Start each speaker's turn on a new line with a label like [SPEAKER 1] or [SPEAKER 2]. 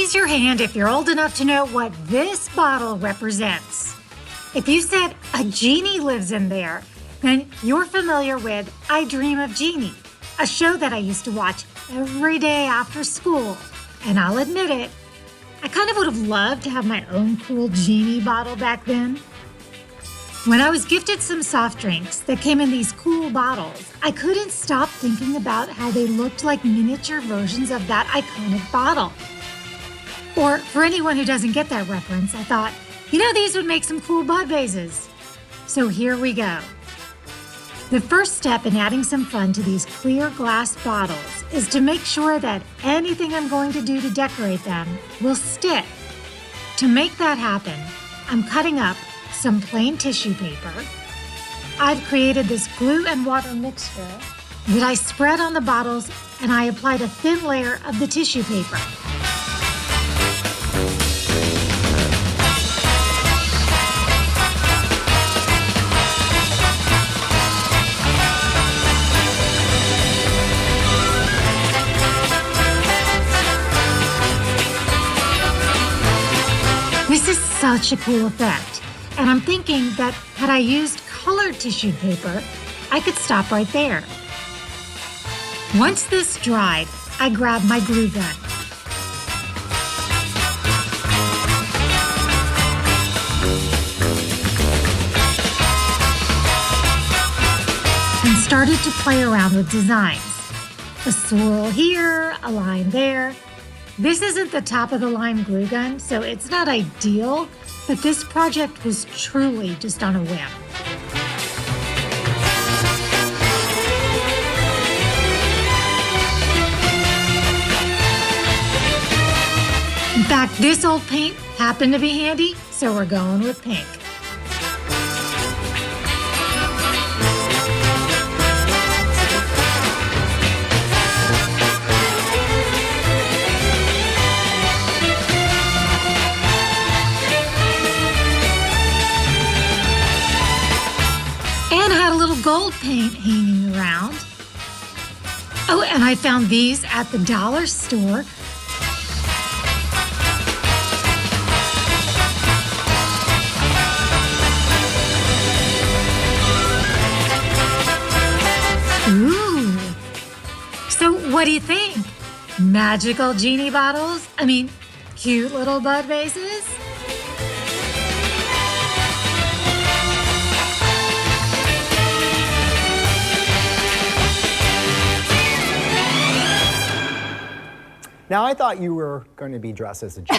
[SPEAKER 1] Raise your hand if you're old enough to know what this bottle represents. If you said a genie lives in there, then you're familiar with I Dream of Jeannie, a show that I used to watch every day after school. And I'll admit it, I kind of would have loved to have my own cool genie bottle back then. When I was gifted some soft drinks that came in these cool bottles, I couldn't stop thinking about how they looked like miniature versions of that iconic bottle. Or for anyone who doesn't get that reference, I thought, these would make some cool bud vases. So here we go. The first step in adding some fun to these clear glass bottles is to make sure that anything I'm going to do to decorate them will stick. To make that happen, I'm cutting up some plain tissue paper. I've created this glue and water mixture that I spread on the bottles, and I applied a thin layer of the tissue paper. This is such a cool effect, and I'm thinking that had I used colored tissue paper, I could stop right there. Once this dried, I grabbed my glue gun. And started to play around with designs. A swirl here, a line there. This isn't the top of the line glue gun, so it's not ideal, but this project was truly just on a whim. In fact, this old paint happened to be handy, so we're going with pink. And had a little gold paint hanging around. Oh, and I found these at the dollar store. Ooh. So what do you think? Magical genie bottles? Cute little bud vases?
[SPEAKER 2] Now, I thought you were going to be dressed as a genie.